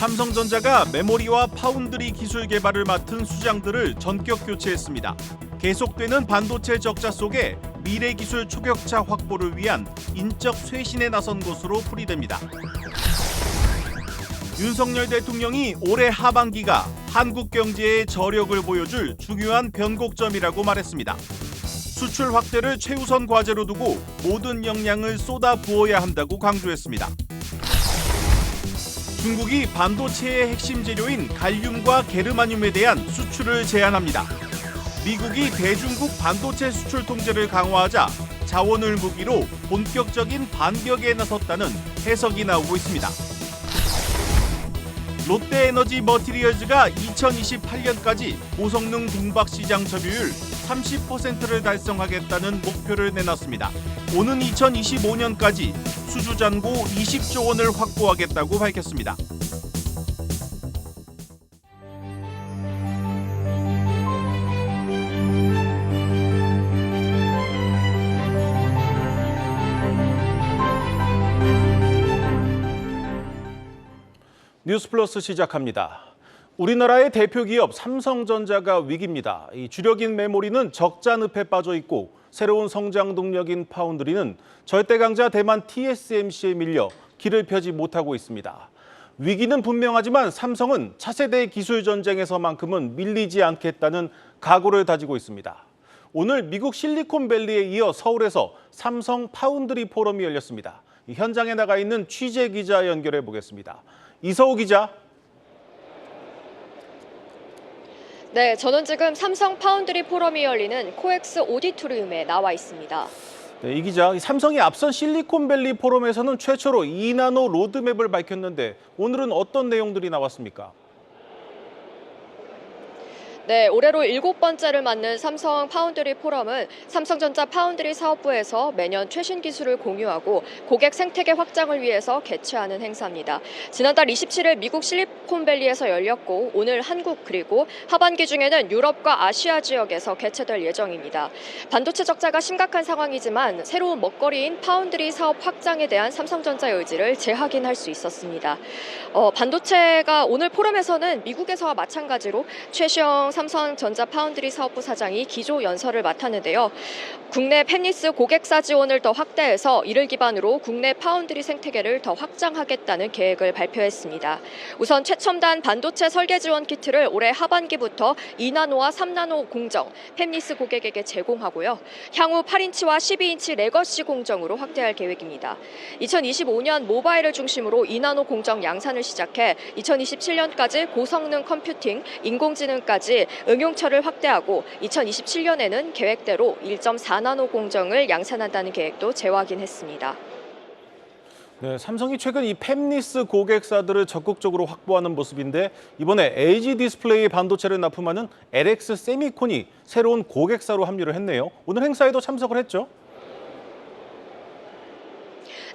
삼성전자가 메모리와 파운드리 기술 개발을 맡은 수장들을 전격 교체했습니다. 계속되는 반도체 적자 속에 미래 기술 초격차 확보를 위한 인적 쇄신에 나선 것으로 풀이됩니다. 윤석열 대통령이 올해 하반기가 한국 경제의 저력을 보여줄 중요한 변곡점이라고 말했습니다. 수출 확대를 최우선 과제로 두고 모든 역량을 쏟아 부어야 한다고 강조했습니다. 중국이 반도체의 핵심 재료인 갈륨과 게르마늄에 대한 수출을 제한합니다. 미국이 대중국 반도체 수출 통제를 강화하자 자원을 무기로 본격적인 반격에 나섰다는 해석이 나오고 있습니다. 롯데에너지 머티리얼즈가 2028년까지 고성능 동박시장 점유율 30%를 달성하겠다는 목표를 내놨습니다. 오는 2025년까지 수주 잔고 20조 원을 확보하겠다고 밝혔습니다. 뉴스플러스 시작합니다. 우리나라의 대표 기업 삼성전자가 위기입니다. 이 주력인 메모리는 적자 늪에 빠져 있고 새로운 성장 동력인 파운드리는 절대 강자 대만 TSMC에 밀려 길을 펴지 못하고 있습니다. 위기는 분명하지만 삼성은 차세대 기술 전쟁에서만큼은 밀리지 않겠다는 각오를 다지고 있습니다. 오늘 미국 실리콘밸리에 이어 서울에서 삼성 파운드리 포럼이 열렸습니다. 이 현장에 나가 있는 취재 기자 연결해 보겠습니다. 이서우 기자. 네, 저는 지금 삼성 파운드리 포럼이 열리는 코엑스 오디토리움에 나와 있습니다. 네, 이 기자, 삼성이 앞선 실리콘밸리 포럼에서는 최초로 2나노 로드맵을 밝혔는데 오늘은 어떤 내용들이 나왔습니까? 네, 올해로 7번째를 맞는 삼성 파운드리 포럼은 삼성전자 파운드리 사업부에서 매년 최신 기술을 공유하고 고객 생태계 확장을 위해서 개최하는 행사입니다. 지난달 27일 미국 실리콘밸리에서 열렸고 오늘 한국 그리고 하반기 중에는 유럽과 아시아 지역에서 개최될 예정입니다. 반도체 적자가 심각한 상황이지만 새로운 먹거리인 파운드리 사업 확장에 대한 삼성전자의 의지를 재확인할 수 있었습니다. 반도체가 오늘 포럼에서는 미국에서와 마찬가지로 최시영 삼성전자 파운드리 사업부 사장이 기조 연설을 맡았는데요. 국내 팹리스 고객사 지원을 더 확대해서 이를 기반으로 국내 파운드리 생태계를 더 확장하겠다는 계획을 발표했습니다. 우선 최첨단 반도체 설계 지원 키트를 올해 하반기부터 2나노와 3나노 공정, 팹리스 고객에게 제공하고요. 향후 8인치와 12인치 레거시 공정으로 확대할 계획입니다. 2025년 모바일을 중심으로 2나노 공정 양산을 시작해 2027년까지 고성능 컴퓨팅, 인공지능까지 응용처를 확대하고 2027년에는 계획대로 1.4나노 공정을 양산한다는 계획도 재확인했습니다. 네, 삼성이 최근 이 팹리스 고객사들을 적극적으로 확보하는 모습인데 이번에 LG 디스플레이 반도체를 납품하는 LX 세미콘이 새로운 고객사로 합류를 했네요. 오늘 행사에도 참석을 했죠?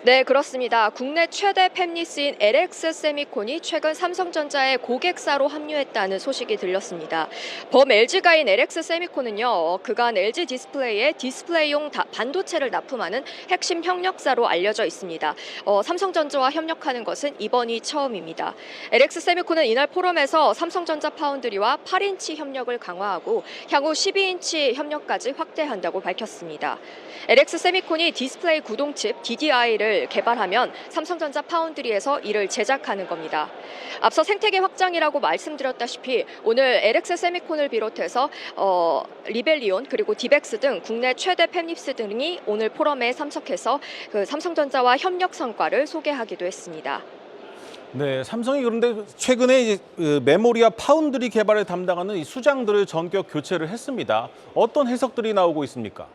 네, 그렇습니다. 국내 최대 팹리스인 LX 세미콘이 최근 삼성전자의 고객사로 합류했다는 소식이 들렸습니다. 범 LG가인 LX 세미콘은요, 그간 LG 디스플레이에 디스플레이용 반도체를 납품하는 핵심 협력사로 알려져 있습니다. 삼성전자와 협력하는 것은 이번이 처음입니다. LX 세미콘은 이날 포럼에서 삼성전자 파운드리와 8인치 협력을 강화하고 향후 12인치 협력까지 확대한다고 밝혔습니다. LX 세미콘이 디스플레이 구동칩 DDI를 개발하면 삼성전자 파운드리에서 이를 제작하는 겁니다. 앞서 생태계 확장이라고 말씀드렸다시피 오늘 LX 세미콘을 비롯해서 리벨리온 그리고 디벡스 등 국내 최대 팹리스 등이 오늘 포럼에 참석해서 삼성전자와 협력 성과를 소개하기도 했습니다. 네, 삼성이 그런데 최근에 이제 메모리와 파운드리 개발을 담당하는 이 수장들을 전격 교체를 했습니다. 어떤 해석들이 나오고 있습니까?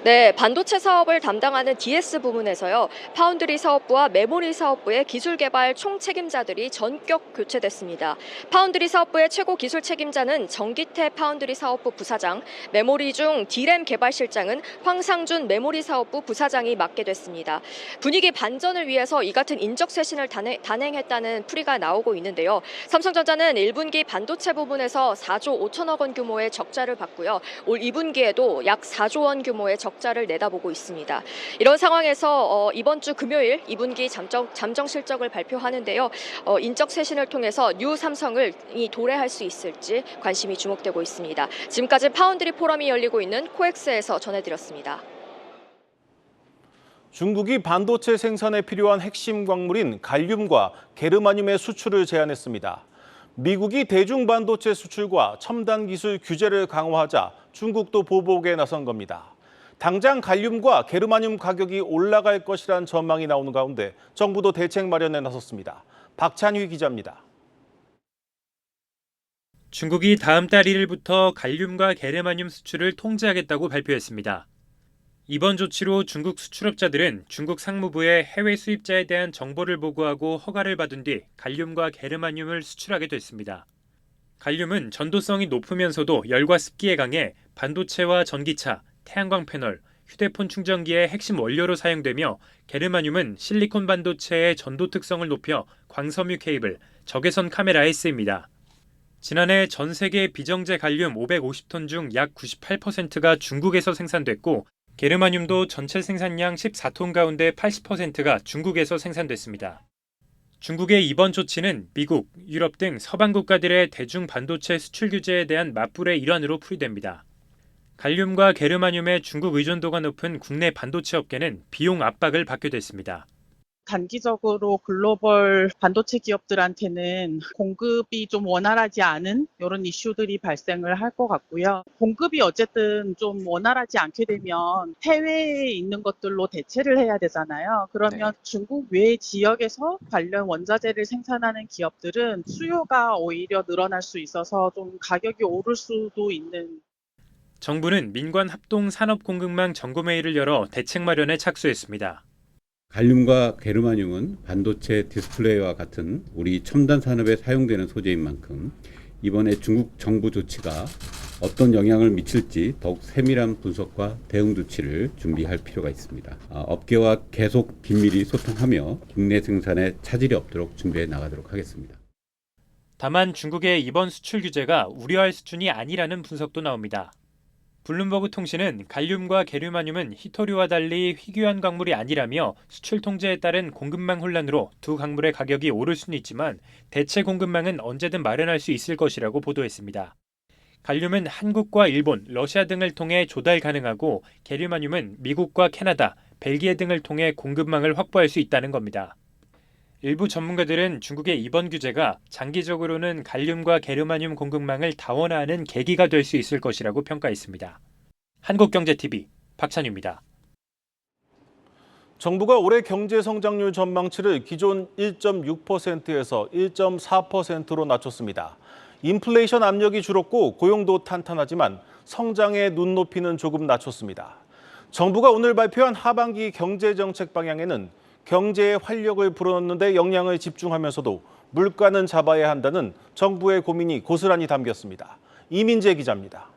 네, 반도체 사업을 담당하는 DS 부문에서요. 파운드리 사업부와 메모리 사업부의 기술 개발 총 책임자들이 전격 교체됐습니다. 파운드리 사업부의 최고 기술 책임자는 정기태 파운드리 사업부 부사장, 메모리 중 D램 개발실장은 황상준 메모리 사업부 부사장이 맡게 됐습니다. 분위기 반전을 위해서 이 같은 인적 쇄신을 단행했다는 풀이가 나오고 있는데요. 삼성전자는 1분기 반도체 부분에서 4조 5천억 원 규모의 적자를 봤고요. 올 2분기에도 약 4조 원 규모의 적자를 적자를 내다보고 있습니다. 이런 상황에서 이번 주 금요일 2분기 잠정 실적을 발표하는데요. 인적 쇄신을 통해서 뉴 삼성을 도래할 수 있을지 관심이 주목되고 있습니다. 지금까지 파운드리 포럼이 열리고 있는 코엑스에서 전해드렸습니다. 중국이 반도체 생산에 필요한 핵심 광물인 갈륨과 게르마늄의 수출을 제한했습니다. 미국이 대중 반도체 수출과 첨단 기술 규제를 강화하자 중국도 보복에 나선 겁니다. 당장 갈륨과 게르마늄 가격이 올라갈 것이란 전망이 나오는 가운데 정부도 대책 마련에 나섰습니다. 박찬휘 기자입니다. 중국이 다음 달 1일부터 갈륨과 게르마늄 수출을 통제하겠다고 발표했습니다. 이번 조치로 중국 수출업자들은 중국 상무부에 해외 수입자에 대한 정보를 보고하고 허가를 받은 뒤 갈륨과 게르마늄을 수출하게 됐습니다. 갈륨은 전도성이 높으면서도 열과 습기에 강해 반도체와 전기차, 태양광 패널, 휴대폰 충전기의 핵심 원료로 사용되며 게르마늄은 실리콘 반도체의 전도 특성을 높여 광섬유 케이블, 적외선 카메라에 쓰입니다. 지난해 전 세계 비정제 갈륨 550톤 중 약 98%가 중국에서 생산됐고 게르마늄도 전체 생산량 14톤 가운데 80%가 중국에서 생산됐습니다. 중국의 이번 조치는 미국, 유럽 등 서방 국가들의 대중 반도체 수출 규제에 대한 맞불의 일환으로 풀이됩니다. 갈륨과 게르마늄의 중국 의존도가 높은 국내 반도체 업계는 비용 압박을 받게 됐습니다. 단기적으로 글로벌 반도체 기업들한테는 공급이 좀 원활하지 않은 이런 이슈들이 발생을 할 것 같고요. 공급이 어쨌든 좀 원활하지 않게 되면 해외에 있는 것들로 대체를 해야 되잖아요. 그러면 중국 외 지역에서 관련 원자재를 생산하는 기업들은 수요가 오히려 늘어날 수 있어서 좀 가격이 오를 수도 있는. 정부는 민관 합동 산업공급망 점검회의를 열어 대책 마련에 착수했습니다. 갈륨과 게르마늄은 반도체 디스플레이와 같은 우리 첨단 산업에 사용되는 소재인 만큼 이번에 중국 정부 조치가 어떤 영향을 미칠지 더욱 세밀한 분석과 대응 조치를 준비할 필요가 있습니다. 업계와 계속 긴밀히 소통하며 국내 생산에 차질이 없도록 준비해 나가도록 하겠습니다. 다만 중국의 이번 수출 규제가 우려할 수준이 아니라는 분석도 나옵니다. 블룸버그 통신은 갈륨과 게르마늄은 희토류와 달리 희귀한 광물이 아니라며 수출 통제에 따른 공급망 혼란으로 두 광물의 가격이 오를 수는 있지만 대체 공급망은 언제든 마련할 수 있을 것이라고 보도했습니다. 갈륨은 한국과 일본, 러시아 등을 통해 조달 가능하고 게르마늄은 미국과 캐나다, 벨기에 등을 통해 공급망을 확보할 수 있다는 겁니다. 일부 전문가들은 중국의 이번 규제가 장기적으로는 갈륨과 게르마늄 공급망을 다원화하는 계기가 될 수 있을 것이라고 평가했습니다. 한국경제TV 박찬유입니다. 정부가 올해 경제 성장률 전망치를 기존 1.6%에서 1.4%로 낮췄습니다. 인플레이션 압력이 줄었고 고용도 탄탄하지만 성장의 눈높이는 조금 낮췄습니다. 정부가 오늘 발표한 하반기 경제정책 방향에는 경제에 활력을 불어넣는 데 역량을 집중하면서도 물가는 잡아야 한다는 정부의 고민이 고스란히 담겼습니다. 이민재 기자입니다.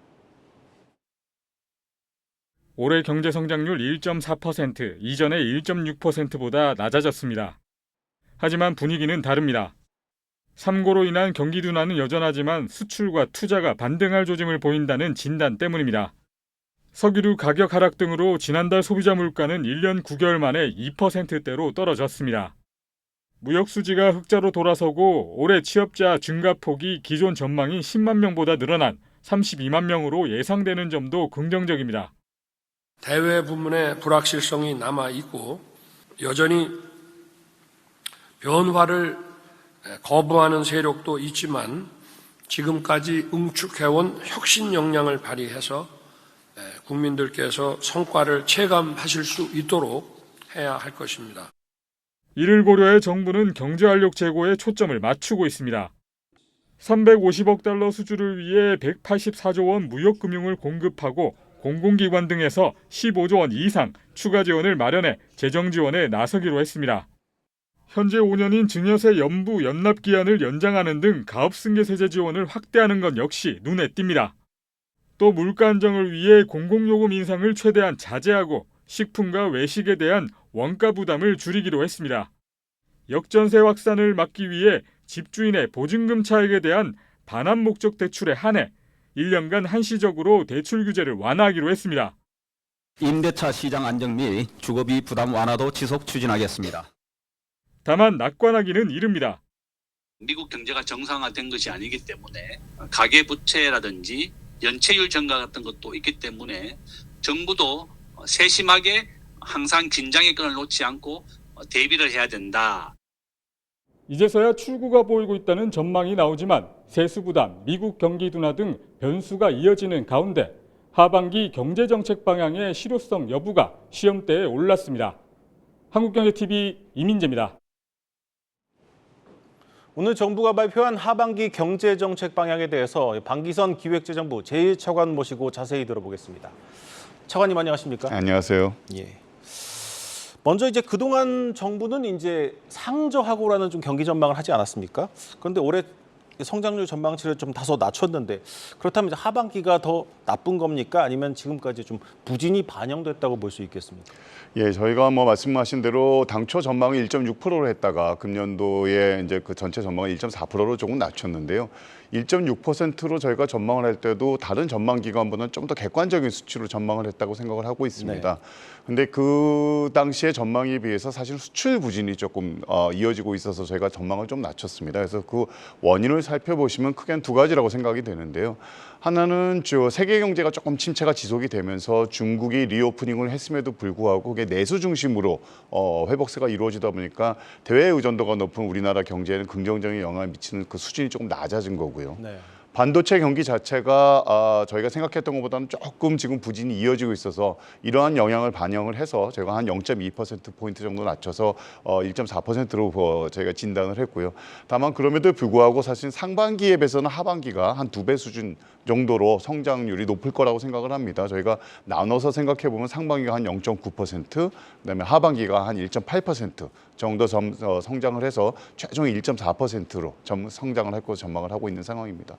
올해 경제 성장률 1.4%, 이전의 1.6%보다 낮아졌습니다. 하지만 분위기는 다릅니다. 3고로 인한 경기 둔화는 여전하지만 수출과 투자가 반등할 조짐을 보인다는 진단 때문입니다. 석유류 가격 하락 등으로 지난달 소비자 물가는 1년 9개월 만에 2%대로 떨어졌습니다. 무역 수지가 흑자로 돌아서고 올해 취업자 증가폭이 기존 전망인 10만 명보다 늘어난 32만 명으로 예상되는 점도 긍정적입니다. 대외 부문의 불확실성이 남아있고 여전히 변화를 거부하는 세력도 있지만 지금까지 응축해온 혁신 역량을 발휘해서 국민들께서 성과를 체감하실 수 있도록 해야 할 것입니다. 이를 고려해 정부는 경제활력 제고에 초점을 맞추고 있습니다. 350억 달러 수주를 위해 184조 원 무역금융을 공급하고 공공기관 등에서 15조 원 이상 추가 지원을 마련해 재정 지원에 나서기로 했습니다. 현재 5년인 증여세 연부 연납기한을 연장하는 등 가업승계세제 지원을 확대하는 것 역시 눈에 띕니다. 또 물가 안정을 위해 공공요금 인상을 최대한 자제하고 식품과 외식에 대한 원가 부담을 줄이기로 했습니다. 역전세 확산을 막기 위해 집주인의 보증금 차익에 대한 반환 목적 대출에 한해 1년간 한시적으로 대출 규제를 완화하기로 했습니다. 임대차 시장 안정 및 주거비 부담 완화도 지속 추진하겠습니다. 다만 낙관하기는 이릅니다. 미국 경제가 정상화된 것이 아니기 때문에 가계부채라든지 연체율 증가 같은 것도 있기 때문에 정부도 세심하게 항상 긴장의 끈을 놓지 않고 대비를 해야 된다. 이제서야 출구가 보이고 있다는 전망이 나오지만 세수 부담, 미국 경기 둔화 등 변수가 이어지는 가운데 하반기 경제정책 방향의 실효성 여부가 시험대에 올랐습니다. 한국경제TV 이민재입니다. 오늘 정부가 발표한 하반기 경제정책 방향에 대해서 방기선 기획재정부 제1차관 모시고 자세히 들어보겠습니다. 차관님 안녕하십니까? 안녕하세요. 예. 먼저 이제 그동안 정부는 이제 상저하고라는 좀 경기 전망을 하지 않았습니까? 그런데 올해 성장률 전망치를 좀 다소 낮췄는데 그렇다면 이제 하반기가 더 나쁜 겁니까? 아니면 지금까지 좀 부진이 반영됐다고 볼 수 있겠습니까? 예, 저희가 말씀하신 대로 당초 전망을 1.6%로 했다가 금년도에 이제 그 전체 전망을 1.4%로 조금 낮췄는데요. 1.6%로 저희가 전망을 할 때도 다른 전망 기관보다는 좀 더 객관적인 수치로 전망을 했다고 생각을 하고 있습니다. 근데 그 당시의 전망에 비해서 사실 수출 부진이 조금 이어지고 있어서 저희가 전망을 좀 낮췄습니다. 그래서 그 원인을 살펴보시면 크게 두 가지라고 생각이 되는데요. 하나는 세계 경제가 조금 침체가 지속이 되면서 중국이 리오프닝을 했음에도 불구하고 그게 내수 중심으로 회복세가 이루어지다 보니까 대외 의존도가 높은 우리나라 경제에는 긍정적인 영향을 미치는 그 수준이 조금 낮아진 거고요. 네. 반도체 경기 자체가 저희가 생각했던 것보다는 조금 지금 부진이 이어지고 있어서 이러한 영향을 반영을 해서 제가 한 0.2%포인트 정도 낮춰서 1.4%로 저희가 진단을 했고요. 다만 그럼에도 불구하고 사실 상반기에 비해서는 하반기가 한 2배 수준 정도로 성장률이 높을 거라고 생각을 합니다. 저희가 나눠서 생각해 보면 상반기가 한 0.9%, 그다음에 하반기가 한 1.8% 정도 성장을 해서 최종 1.4%로 성장을 할 것으로 전망을 하고 있는 상황입니다.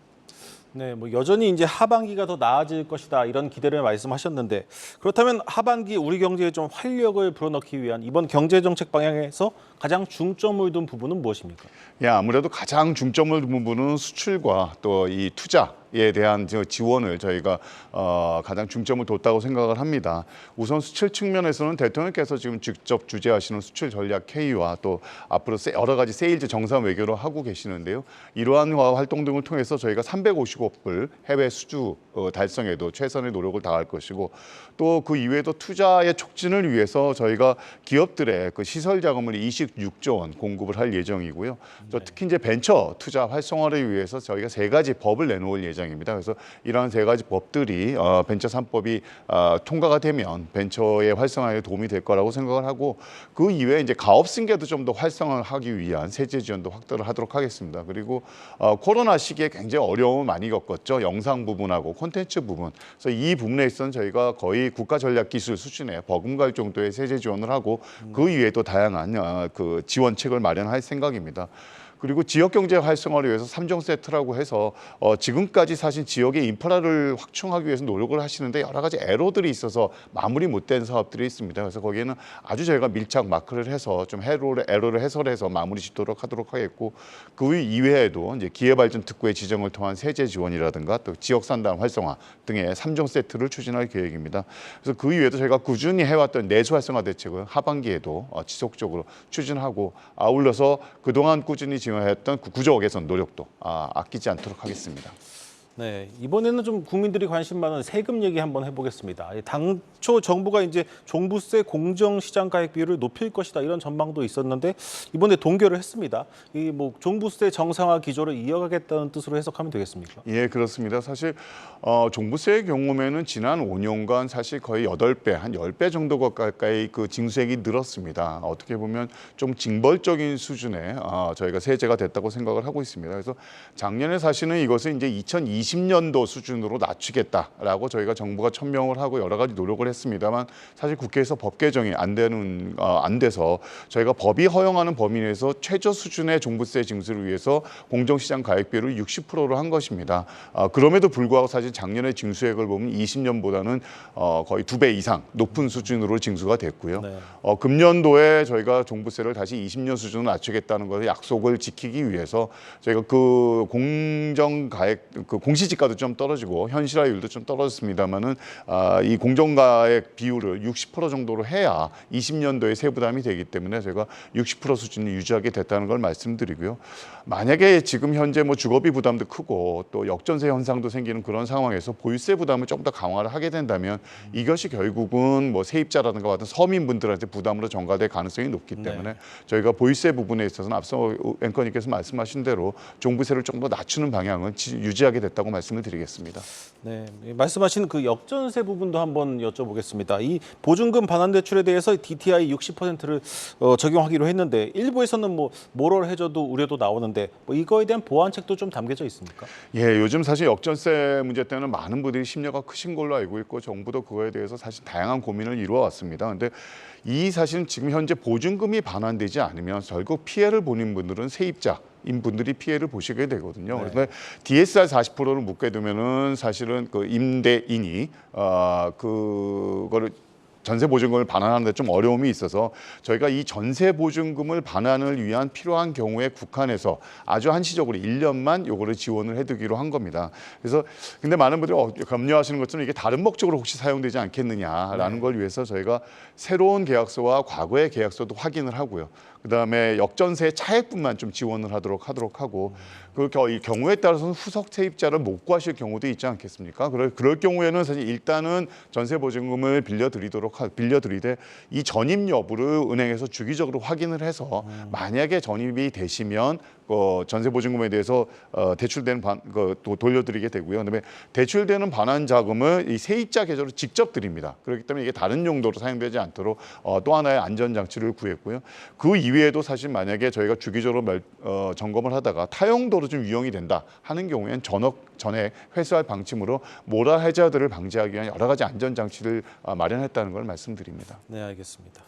네, 여전히 이제 하반기가 더 나아질 것이다 이런 기대를 말씀하셨는데 그렇다면 하반기 우리 경제에 좀 활력을 불어넣기 위한 이번 경제정책 방향에서 가장 중점을 둔 부분은 무엇입니까? 예, 아무래도 가장 중점을 둔 부분은 수출과 또 이 투자에 대한 지원을 저희가 가장 중점을 뒀다고 생각을 합니다. 우선 수출 측면에서는 대통령께서 지금 직접 주재하시는 수출 전략 K와 또 앞으로 여러 가지 세일즈 정상 외교를 하고 계시는데요. 이러한 활동 등을 통해서 저희가 350억 불 해외 수주 달성에도 최선의 노력을 다할 것이고 또 그 이외에도 투자의 촉진을 위해서 저희가 기업들의 그 시설 자금을 26조 원 공급을 할 예정이고요. 또 특히 이제 벤처 투자 활성화를 위해서 저희가 3가지 법을 내놓을 예정입니다. 그래서 이러한 3가지 법들이 벤처 3법이 통과가 되면 벤처의 활성화에 도움이 될 거라고 생각을 하고 그 이외에 이제 가업 승계도 좀 더 활성화하기 위한 세제 지원도 확대를 하도록 하겠습니다. 그리고 코로나 시기에 굉장히 어려움을 많이 겪었죠. 영상 부분하고 콘텐츠 부분. 그래서 이 부분에 있어서는 저희가 거의 국가 전략 기술 수준에 버금갈 정도의 세제 지원을 하고 그 이외에도 다양한 그 지원책을 마련할 생각입니다. 그리고 지역 경제 활성화를 위해서 3종 세트라고 해서 지금까지 사실 지역의 인프라를 확충하기 위해서 노력을 하시는데 여러 가지 애로들이 있어서 마무리 못된 사업들이 있습니다. 그래서 거기에는 아주 저희가 밀착 마크를 해서 좀 애로를 해소해서 마무리 짓도록 하도록 하겠고 그 이외에도 이제 기회발전 특구의 지정을 통한 세제 지원이라든가 또 지역 산단 활성화 등의 3종 세트를 추진할 계획입니다. 그래서 그 이외에도 저희가 꾸준히 해왔던 내수 활성화 대책을 하반기에도 지속적으로 추진하고 아울러서 그동안 꾸준히 했던 구조화 개선 노력도 아끼지 않도록 하겠습니다. 네, 이번에는 좀 국민들이 관심 많은 세금 얘기 한번 해보겠습니다. 당초 정부가 이제 종부세 공정시장 가액 비율을 높일 것이다 이런 전망도 있었는데 이번에 동결을 했습니다. 이 종부세 정상화 기조를 이어가겠다는 뜻으로 해석하면 되겠습니까? 예, 그렇습니다. 사실 종부세의 경우에는 지난 5년간 사실 거의 8배, 한 10배 정도 가까이 그 징수액이 늘었습니다. 어떻게 보면 좀 징벌적인 수준의 저희가 세제가 됐다고 생각을 하고 있습니다. 그래서 작년에 사실은 이것을 이제 2020년도 수준으로 낮추겠다라고 저희가 정부가 천명을 하고 여러 가지 노력을 했습니다만 사실 국회에서 법 개정이 안 돼서 저희가 법이 허용하는 범위 내에서 최저 수준의 종부세 징수를 위해서 공정시장 가액 비율을 60%로 한 것입니다. 그럼에도 불구하고 사실 작년에 징수액을 보면 20년보다는 거의 2배 이상 높은 수준으로 징수가 됐고요. 네. 금년도에 저희가 종부세를 다시 20년 수준으로 낮추겠다는 것을 약속을 지키기 위해서 저희가 그 공정 공시지가도 좀 떨어지고 현실화율도 좀 떨어졌습니다만은 이 공정가액 비율을 60% 정도로 해야 20년도에 세부담이 되기 때문에 저희가 60% 수준을 유지하게 됐다는 걸 말씀드리고요. 만약에 지금 현재 뭐 주거비 부담도 크고 또 역전세 현상도 생기는 그런 상황에서 보유세 부담을 좀 더 강화를 하게 된다면 이것이 결국은 뭐 세입자라든가 같은 서민분들한테 부담으로 전가될 가능성이 높기 때문에 저희가 보유세 부분에 있어서는 앞서 앵커님께서 말씀하신 대로 종부세를 좀 더 낮추는 방향을 유지하게 됐다고 말씀을 드리겠습니다. 네, 말씀하신 그 역전세 부분도 한번 여쭤보겠습니다. 이 보증금 반환 대출에 대해서 DTI 60%를 적용하기로 했는데 일부에서는 뭐 모럴 해저도 우려도 나오는데 뭐 이거에 대한 보완책도 좀 담겨져 있습니까? 예, 요즘 사실 역전세 문제 때문에 많은 분들이 심려가 크신 걸로 알고 있고 정부도 그거에 대해서 사실 다양한 고민을 이루어왔습니다. 근데 이 사실은 지금 현재 보증금이 반환되지 않으면 결국 피해를 보는 분들은 세입자인 분들이 피해를 보시게 되거든요. 그래서 DSR 40%를 묻게 되면은 사실은 그 임대인이 그거를 전세 보증금을 반환하는 데 좀 어려움이 있어서 저희가 이 전세 보증금을 반환을 위한 필요한 경우에 국한해서 아주 한시적으로 1년만 요거를 지원을 해두기로 한 겁니다. 그래서 근데 많은 분들이 염려하시는 것처럼 이게 다른 목적으로 혹시 사용되지 않겠느냐라는 걸 위해서 저희가 새로운 계약서와 과거의 계약서도 확인을 하고요. 그다음에 역전세 차액분만 좀 지원을 하도록 하고 그 경우에 따라서는 후속 세입자를 못 구하실 경우도 있지 않겠습니까? 그럴 경우에는 사실 일단은 전세 보증금을 빌려드리되 이 전입 여부를 은행에서 주기적으로 확인을 해서 만약에 전입이 되시면 전세 보증금에 대해서 대출되는 또 돌려드리게 되고요. 그다음에 대출되는 반환 자금을 이 세입자 계좌로 직접 드립니다. 그렇기 때문에 이게 다른 용도로 사용되지 않도록 또 하나의 안전 장치를 구했고요. 그 이외에도 사실 만약에 저희가 주기적으로 점검을 하다가 타용도로 좀 유용이 된다 하는 경우에는 전액 회수할 방침으로 모랄 해저들을 방지하기 위한 여러 가지 안전 장치를 마련했다는 걸 말씀드립니다. 네, 알겠습니다.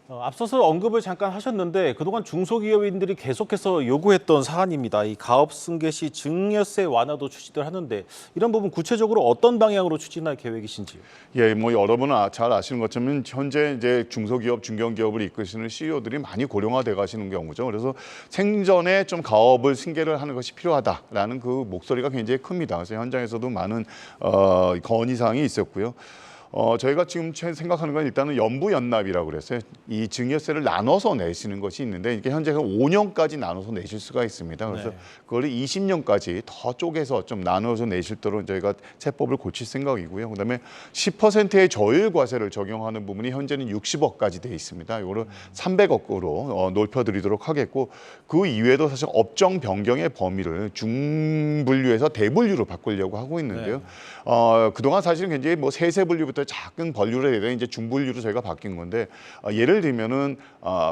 앞서서 언급을 잠깐 하셨는데 그동안 중소기업인들이 계속해서 요구했던 사안입니다. 이 가업 승계 시 증여세 완화도 추진을 하는데 이런 부분 구체적으로 어떤 방향으로 추진할 계획이신지요? 예, 뭐 여러분은 잘 아시는 것처럼 현재 이제 중소기업, 중견기업을 이끄시는 CEO들이 많이 고령화돼 가시는 경우죠. 그래서 생전에 좀 가업을 승계를 하는 것이 필요하다라는 그 목소리가 굉장히 큽니다. 그래서 현장에서도 많은 건의 사항이 있었고요. 저희가 지금 생각하는 건 일단은 연부연납이라고 그랬어요. 이 증여세를 나눠서 내시는 것이 있는데 이게 현재 5년까지 나눠서 내실 수가 있습니다. 그래서 그걸 20년까지 더 쪼개서 좀 나눠서 내실도록 저희가 세법을 고칠 생각이고요. 그다음에 10%의 저율 과세를 적용하는 부분이 현재는 60억까지 돼 있습니다. 이거를 300억으로 넓혀드리도록 하겠고 그 이외에도 사실 업종 변경의 범위를 중분류에서 대분류로 바꾸려고 하고 있는데요. 그동안 사실은 굉장히 뭐 세세 분류부터 작은 분류에 대해 이제 중분류로 저희가 바뀐 건데 예를 들면은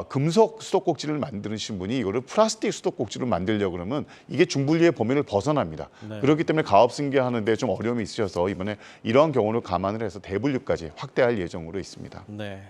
금속 수도꼭지를 만드신 분이 이거를 플라스틱 수도꼭지로 만들려고 그러면 이게 중분류의 범위를 벗어납니다. 그렇기 때문에 가업 승계하는데 좀 어려움이 있으셔서 이번에 이러한 경우를 감안을 해서 대분류까지 확대할 예정으로 있습니다. 네.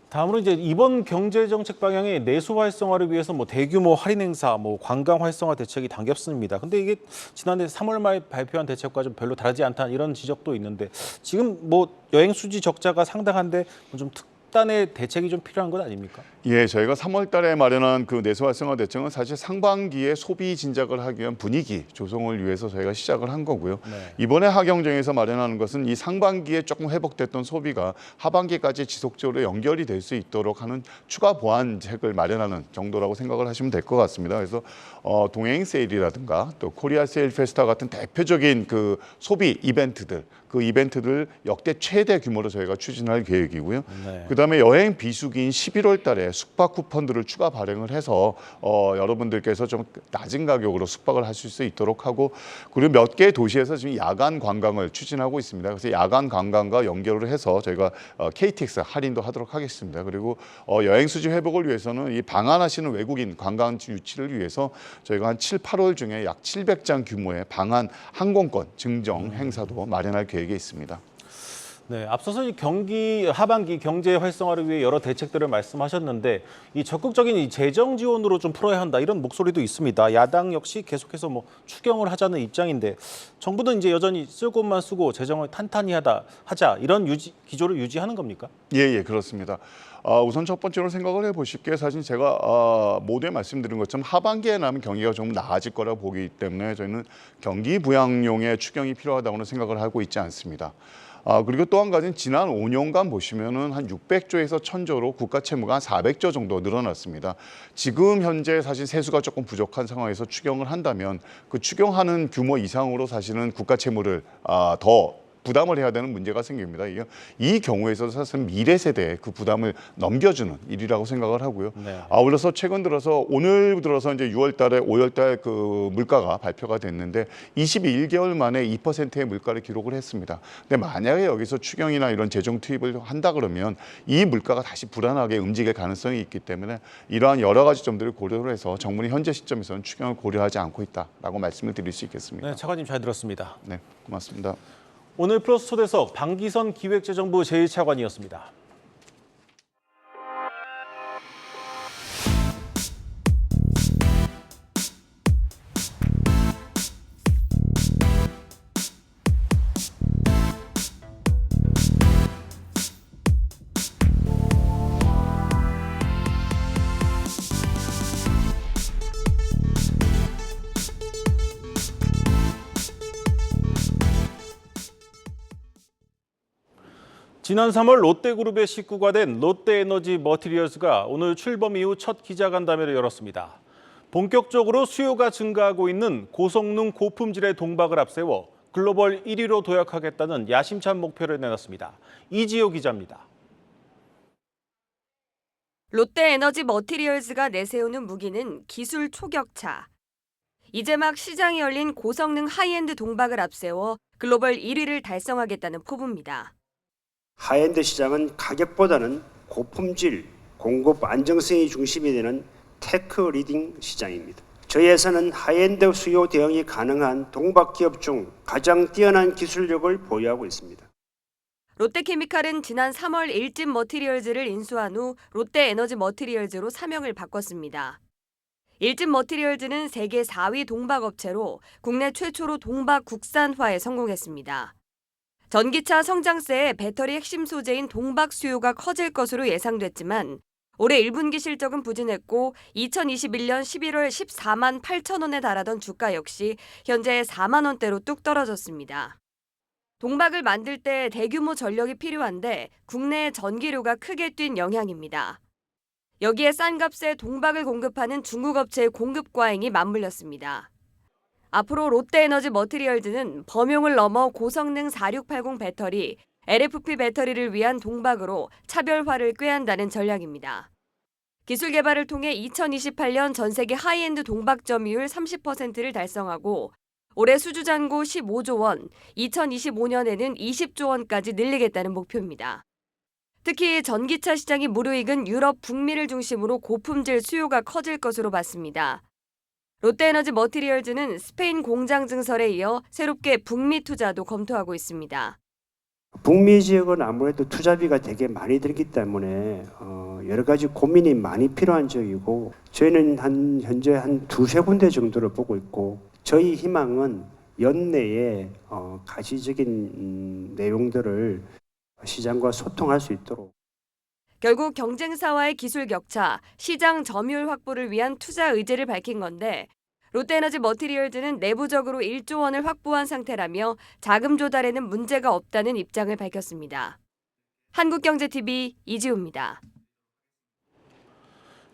다음으로 이제 이번 경제정책 방향의 내수 활성화를 위해서 뭐 대규모 할인 행사, 뭐 관광 활성화 대책이 담겼습니다. 근데 이게 지난해 3월 말 발표한 대책과 좀 별로 다르지 않다는 이런 지적도 있는데 지금 뭐 여행 수지 적자가 상당한데 좀 특단의 대책이 좀 필요한 건 아닙니까? 예, 저희가 3월 달에 마련한 그 내수 활성화 대책은 사실 상반기에 소비 진작을 하기 위한 분위기 조성을 위해서 저희가 시작을 한 거고요. 이번에 하경정에서 마련하는 것은 이 상반기에 조금 회복됐던 소비가 하반기까지 지속적으로 연결이 될 수 있도록 하는 추가 보완책을 마련하는 정도라고 생각을 하시면 될 것 같습니다. 그래서 동행 세일이라든가 또 코리아 세일 페스타 같은 대표적인 그 소비 이벤트들, 그 이벤트들 역대 최대 규모로 저희가 추진할 계획이고요. 그다음에 여행 비수기인 11월 달에 숙박 쿠폰들을 추가 발행을 해서 여러분들께서 좀 낮은 가격으로 숙박을 하실 수 있도록 하고 그리고 몇 개의 도시에서 지금 야간 관광을 추진하고 있습니다. 그래서 야간 관광과 연결을 해서 저희가 KTX 할인도 하도록 하겠습니다. 그리고 여행 수지 회복을 위해서는 이 방한하시는 외국인 관광 유치를 위해서 저희가 한 7, 8월 중에 약 700장 규모의 방한 항공권 증정 행사도 마련할 계획이 있습니다. 네, 앞서서 이 경기 하반기 경제 활성화를 위해 여러 대책들을 말씀하셨는데 이 적극적인 이 재정 지원으로 좀 풀어야 한다 이런 목소리도 있습니다. 야당 역시 계속해서 뭐 추경을 하자는 입장인데 정부는 이제 여전히 쓸 곳만 쓰고 재정을 탄탄히 하자 이런 기조를 유지하는 겁니까? 예, 그렇습니다. 우선 첫 번째로 생각을 해보실 게 사실 제가 모두에 말씀드린 것처럼 하반기에 나면 경기가 좀 나아질 거라고 보기 때문에 저희는 경기 부양용의 추경이 필요하다고는 생각을 하고 있지 않습니다. 그리고 또 한 가지는 지난 5년간 보시면은 한 600조에서 1000조로 국가 채무가 한 400조 정도 늘어났습니다. 지금 현재 사실 세수가 조금 부족한 상황에서 추경을 한다면 그 추경하는 규모 이상으로 사실은 국가 채무를 더 부담을 해야 되는 문제가 생깁니다. 이 경우에서 사실 미래 세대에 그 부담을 넘겨주는 일이라고 생각을 하고요. 네. 아울러서 최근 들어서 오늘 들어서 이제 6월달에 5월달 그 물가가 발표가 됐는데 21개월 만에 2%의 물가를 기록을 했습니다. 근데 만약에 여기서 추경이나 이런 재정 투입을 한다 그러면 이 물가가 다시 불안하게 움직일 가능성이 있기 때문에 이러한 여러 가지 점들을 고려를 해서 정부는 현재 시점에서는 추경을 고려하지 않고 있다라고 말씀을 드릴 수 있겠습니다. 네, 차관님 잘 들었습니다. 네, 고맙습니다. 오늘 플러스 초대석 방기선 기획재정부 제1차관이었습니다. 지난 3월 롯데그룹의 식구가 된 롯데에너지 머티리얼스가 오늘 출범 이후 첫 기자간담회를 열었습니다. 본격적으로 수요가 증가하고 있는 고성능 고품질의 동박을 앞세워 글로벌 1위로 도약하겠다는 야심찬 목표를 내놨습니다. 이지호 기자입니다. 롯데에너지 머티리얼스가 내세우는 무기는 기술 초격차. 이제 막 시장이 열린 고성능 하이엔드 동박을 앞세워 글로벌 1위를 달성하겠다는 포부입니다. 하이엔드 시장은 가격보다는 고품질, 공급 안정성이 중심이 되는 테크 리딩 시장입니다. 저희에서는 하이엔드 수요 대응이 가능한 동박 기업 중 가장 뛰어난 기술력을 보유하고 있습니다. 롯데케미칼은 지난 3월 일진 머티리얼즈를 인수한 후 롯데에너지 머티리얼즈로 사명을 바꿨습니다. 일진 머티리얼즈는 세계 4위 동박 업체로 국내 최초로 동박 국산화에 성공했습니다. 전기차 성장세에 배터리 핵심 소재인 동박 수요가 커질 것으로 예상됐지만 올해 1분기 실적은 부진했고 2021년 11월 14만 8천 원에 달하던 주가 역시 현재 4만 원대로 뚝 떨어졌습니다. 동박을 만들 때 대규모 전력이 필요한데 국내 전기료가 크게 뛴 영향입니다. 여기에 싼 값에 동박을 공급하는 중국 업체의 공급 과잉이 맞물렸습니다. 앞으로 롯데에너지 머티리얼즈는 범용을 넘어 고성능 4680 배터리, LFP 배터리를 위한 동박으로 차별화를 꾀한다는 전략입니다. 기술 개발을 통해 2028년 전 세계 하이엔드 동박 점유율 30%를 달성하고 올해 수주 잔고 15조 원, 2025년에는 20조 원까지 늘리겠다는 목표입니다. 특히 전기차 시장이 무르익은 유럽, 북미를 중심으로 고품질 수요가 커질 것으로 봤습니다. 롯데에너지 머티리얼즈는 스페인 공장 증설에 이어 새롭게 북미 투자도 검토하고 있습니다. 북미 지역은 아무래도 투자비가 되게 많이 들기 때문에 여러 가지 고민이 많이 필요한 지역이고 저희는 현재 한 두세 군데 정도를 보고 있고 저희 희망은 연내에 가시적인 내용들을 시장과 소통할 수 있도록. 결국 경쟁사와의 기술 격차, 시장 점유율 확보를 위한 투자 의지를 밝힌 건데 롯데에너지 머티리얼즈는 내부적으로 1조 원을 확보한 상태라며 자금 조달에는 문제가 없다는 입장을 밝혔습니다. 한국경제TV 이지우입니다.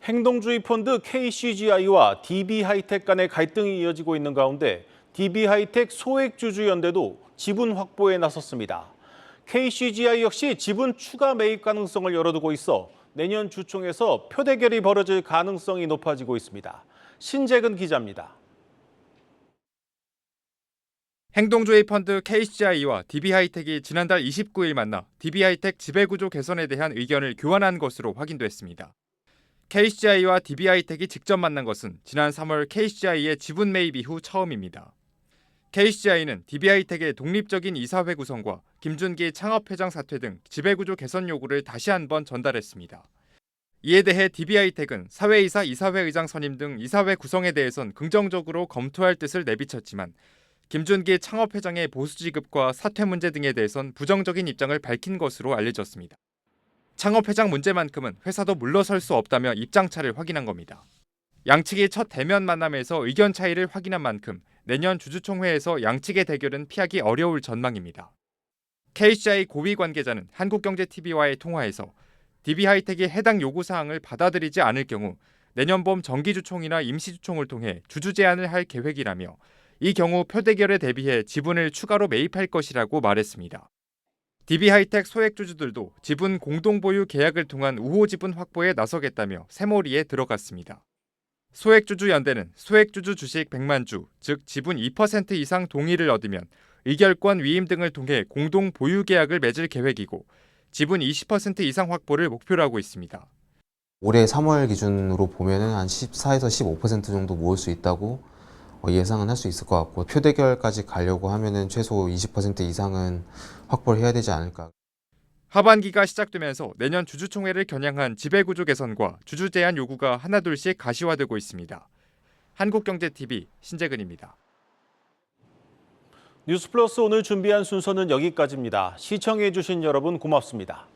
행동주의 펀드 KCGI와 DB하이텍 간의 갈등이 이어지고 있는 가운데 DB하이텍 소액주주연대도 지분 확보에 나섰습니다. KCGI 역시 지분 추가 매입 가능성을 열어두고 있어 내년 주총에서 표대결이 벌어질 가능성이 높아지고 있습니다. 신재근 기자입니다. 행동주의 펀드 KCGI와 DB하이텍이 지난달 29일 만나 DB하이텍 지배구조 개선에 대한 의견을 교환한 것으로 확인됐습니다. KCGI와 DB하이텍이 직접 만난 것은 지난 3월 KCGI의 지분 매입 이후 처음입니다. KCGI는 DB하이텍의 독립적인 이사회 구성과 김준기 창업회장 사퇴 등 지배구조 개선 요구를 다시 한번 전달했습니다. 이에 대해 DB하이텍은 사회이사 이사회 의장 선임 등 이사회 구성에 대해선 긍정적으로 검토할 뜻을 내비쳤지만 김준기 창업회장의 보수 지급과 사퇴 문제 등에 대해선 부정적인 입장을 밝힌 것으로 알려졌습니다. 창업회장 문제만큼은 회사도 물러설 수 없다며 입장차를 확인한 겁니다. 양측이 첫 대면 만남에서 의견 차이를 확인한 만큼 내년 주주총회에서 양측의 대결은 피하기 어려울 전망입니다. KCI 고위 관계자는 한국경제TV와의 통화에서 DB하이텍이 해당 요구사항을 받아들이지 않을 경우 내년 봄 정기주총이나 임시주총을 통해 주주 제안을 할 계획이라며 이 경우 표대결에 대비해 지분을 추가로 매입할 것이라고 말했습니다. DB하이텍 소액주주들도 지분 공동보유 계약을 통한 우호 지분 확보에 나서겠다며 새몰이에 들어갔습니다. 소액주주연대는 소액주주 주식 100만 주, 즉 지분 2% 이상 동의를 얻으면 의결권 위임 등을 통해 공동 보유 계약을 맺을 계획이고 지분 20% 이상 확보를 목표로 하고 있습니다. 올해 3월 기준으로 보면은 한 14에서 15% 정도 모을 수 있다고 예상은 할 수 있을 것 같고 표대결까지 가려고 하면은 최소 20% 이상은 확보를 해야 되지 않을까. 하반기가 시작되면서 내년 주주총회를 겨냥한 지배구조 개선과 주주 제한 요구가 하나둘씩 가시화되고 있습니다. 한국경제TV 신재근입니다. 뉴스플러스 오늘 준비한 순서는 여기까지입니다. 시청해주신 여러분 고맙습니다.